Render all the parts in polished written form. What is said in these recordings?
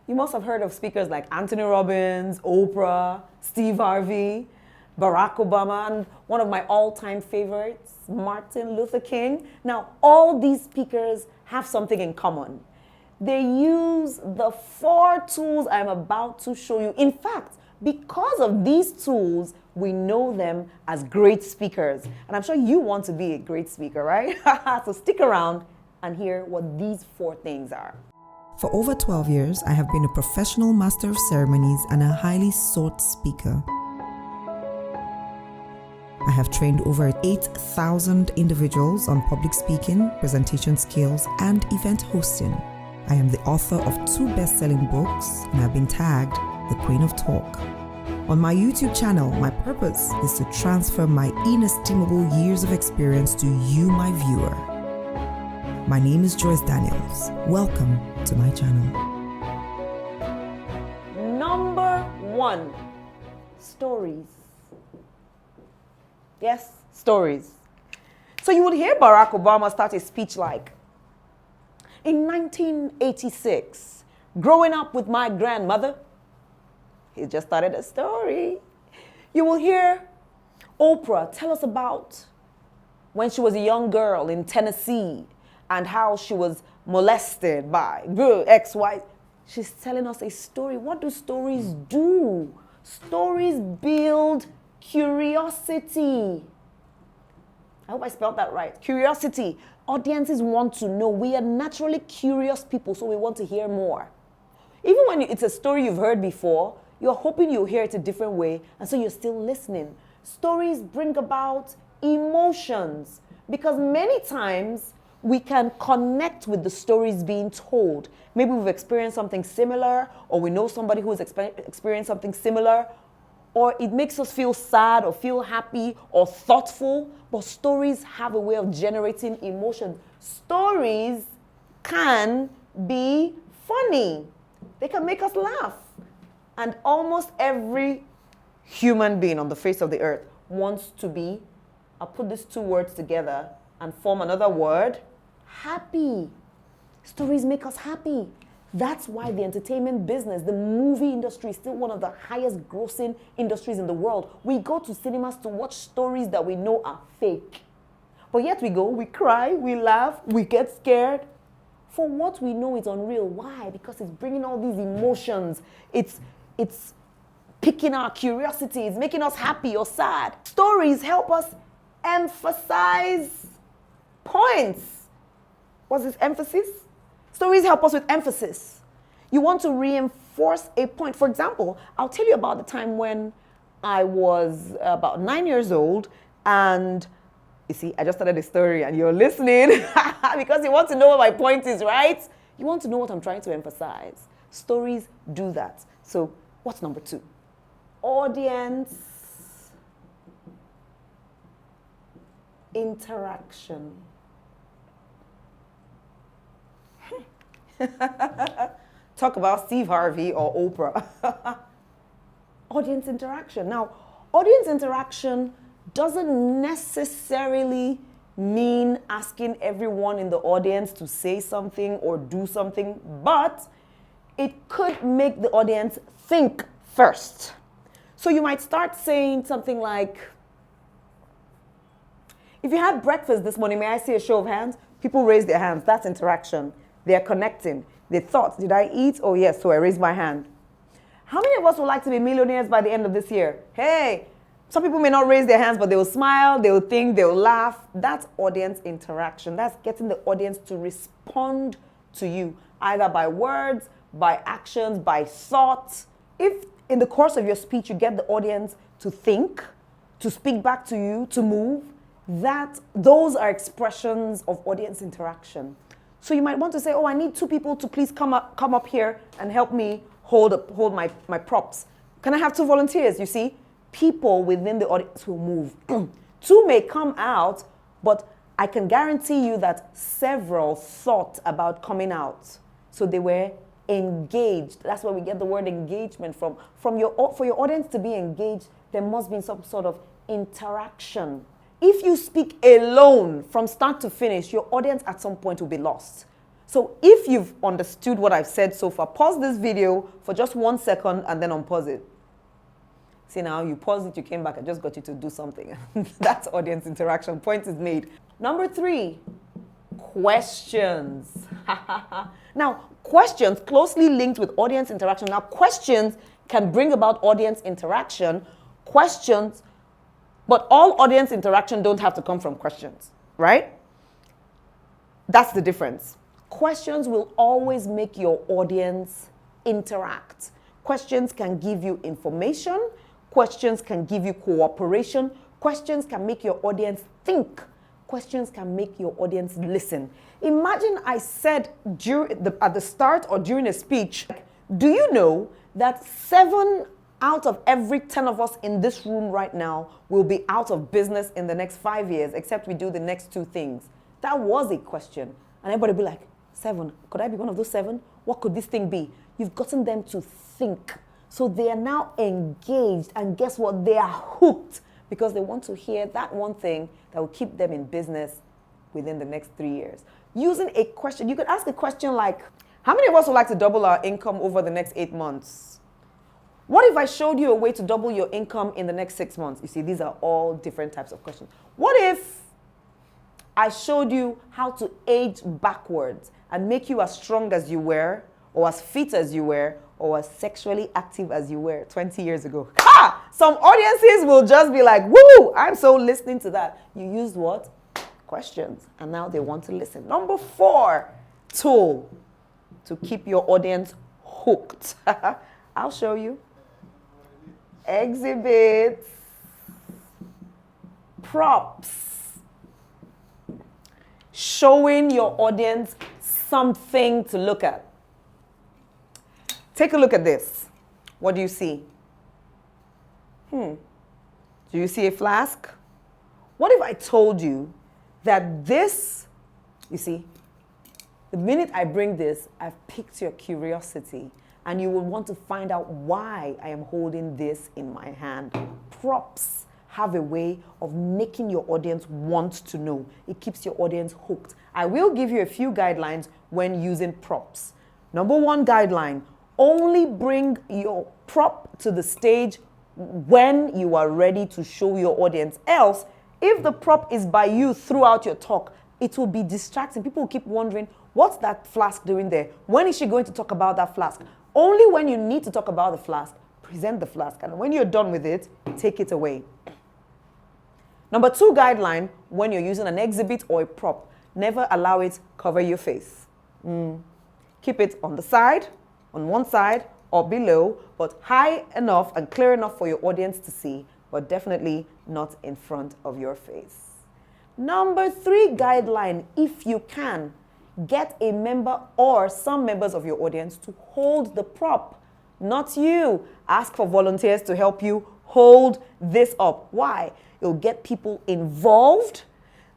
You must have heard of speakers like Anthony Robbins, Oprah, Steve Harvey, Barack Obama, and one of my all-time favorites, Martin Luther King. Now, all these speakers have something in common. They use the 4 tools I'm about to show you. In fact, because of these tools, we know them as great speakers. And I'm sure you want to be a great speaker, right? So stick around and hear what these 4 things are. For over 12 years, I have been a professional master of ceremonies and a highly sought speaker. I have trained over 8,000 individuals on public speaking, presentation skills, and event hosting. I am the author of 2 best-selling books and have been tagged the Queen of Talk. On my YouTube channel, my purpose is to transfer my inestimable years of experience to you, my viewer. My name is Joyce Daniels. Welcome to my channel. Number 1, stories. Yes, stories. So you would hear Barack Obama start a speech like, in 1986, growing up with my grandmother, he just started a story. You will hear Oprah tell us about when she was a young girl in Tennessee and how she was molested by X, Y. She's telling us a story. What do stories do? Stories build curiosity. I hope I spelled that right. Curiosity. Audiences want to know. We are naturally curious people, so we want to hear more. Even when it's a story you've heard before, you're hoping you'll hear it a different way, and so you're still listening. Stories bring about emotions because many times we can connect with the stories being told. Maybe we've experienced something similar, or we know somebody who has experienced something similar, or it makes us feel sad or feel happy or thoughtful, but stories have a way of generating emotion. Stories can be funny. They can make us laugh. And almost every human being on the face of the earth wants to be, I'll put these 2 words together and form another word, happy. Stories make us happy. That's why the entertainment business, the movie industry is still one of the highest grossing industries in the world. We go to cinemas to watch stories that we know are fake. But yet we go, we cry, we laugh, we get scared. For what we know is unreal. Why? Because it's bringing all these emotions. It's piquing our curiosity. It's making us happy or sad. Stories help us emphasize points. What's this, emphasis? Stories help us with emphasis. You want to reinforce a point. For example, I'll tell you about the time when I was about 9 years old, and you see, I just started a story and you're listening because you want to know what my point is, right? You want to know what I'm trying to emphasize. Stories do that. So what's number 2? Audience interaction. Talk about Steve Harvey or Oprah. Audience interaction. Now, audience interaction doesn't necessarily mean asking everyone in the audience to say something or do something, but it could make the audience think first. So you might start saying something like, if you had breakfast this morning, may I see a show of hands? People raise their hands. That's interaction. They're connecting. They thought, did I eat? Oh yes, so I raised my hand. How many of us would like to be millionaires by the end of this year? Hey, some people may not raise their hands, but they will smile, they will think, they will laugh. That's audience interaction. That's getting the audience to respond to you, either by words, by actions, by thought. If in the course of your speech you get the audience to think, to speak back to you, to move, those are expressions of audience interaction. So you might want to say, oh, I need 2 people to please come up here and help me hold my props. Can I have 2 volunteers? You see, people within the audience will move. 2 may come out, but I can guarantee you that several thought about coming out. So they were engaged. That's where we get the word engagement from. For your audience to be engaged, there must be some sort of interaction. If you speak alone from start to finish, your audience at some point will be lost. So if you've understood what I've said so far, pause this video for just 1 second and then unpause it. See now, you paused it, you came back, I just got you to do something. That's audience interaction. Point is made. Number 3, questions. Now, questions closely linked with audience interaction. Now, questions can bring about audience interaction. Questions, but all audience interaction don't have to come from questions, right? That's the difference. Questions will always make your audience interact. Questions can give you information. Questions can give you cooperation. Questions can make your audience think. Questions can make your audience listen. Imagine I said at the start or during a speech, do you know that 7 out of every 10 of us in this room right now will be out of business in the next 5 years, except we do the next 2 things? That was a question. And everybody would be like, 7, could I be one of those 7? What could this thing be? You've gotten them to think. So they are now engaged, and guess what? They are hooked because they want to hear that one thing that will keep them in business within the next 3 years. Using a question, you could ask a question like, how many of us would like to double our income over the next 8 months? What if I showed you a way to double your income in the next 6 months? You see, these are all different types of questions. What if I showed you how to age backwards and make you as strong as you were, or as fit as you were, or as sexually active as you were 20 years ago? Ha! Some audiences will just be like, woo, I'm so listening to that. You used what? Questions. And now they want to listen. Number 4 tool to keep your audience hooked. I'll show you. Exhibits. Props. Showing your audience something to look at. Take a look at this. What do you see? Do you see a flask? What if I told you that this, you see, the minute I bring this, I've piqued your curiosity and you will want to find out why I am holding this in my hand. Props have a way of making your audience want to know. It keeps your audience hooked. I will give you a few guidelines when using props. Number 1 guideline, only bring your prop to the stage when you are ready to show your audience. Else, if the prop is by you throughout your talk, it will be distracting. People will keep wondering, what's that flask doing there? When is she going to talk about that flask? Only when you need to talk about the flask, present the flask. And when you're done with it, take it away. Number 2 guideline, when you're using an exhibit or a prop, never allow it cover your face. Keep it on the side, on one side or below, but high enough and clear enough for your audience to see, but definitely not in front of your face. Number 3 guideline, if you can, get a member or some members of your audience to hold the prop, not you. Ask for volunteers to help you hold this up. Why? It'll get people involved,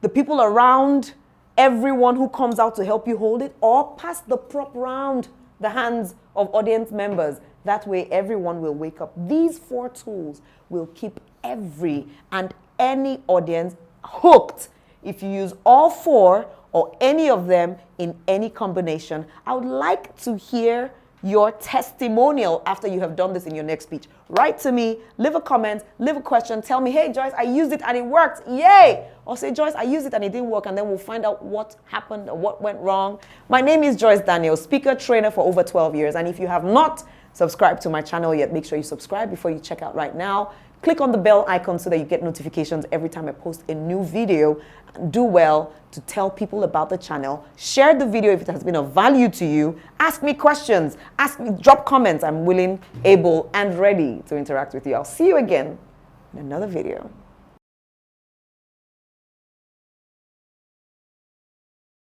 the people around, everyone who comes out to help you hold it, or pass the prop around the hands of audience members. That way everyone will wake up. These 4 tools will keep every and any audience hooked. If you use all 4 or any of them in any combination, I would like to hear your testimonial after you have done this in your next speech. Write to me, leave a comment, leave a question, tell me, hey Joyce, I used it and it worked, yay! Or say, Joyce, I used it and it didn't work, and then we'll find out what happened or what went wrong. My name is Joyce Daniel, speaker, trainer for over 12 years, and if you have not subscribed to my channel yet, make sure you subscribe before you check out right now. Click on the bell icon so that you get notifications every time I post a new video. Do well to tell people about the channel. Share the video if it has been of value to you. Ask me questions. Ask me, drop comments. I'm willing, able, and ready to interact with you. I'll see you again in another video.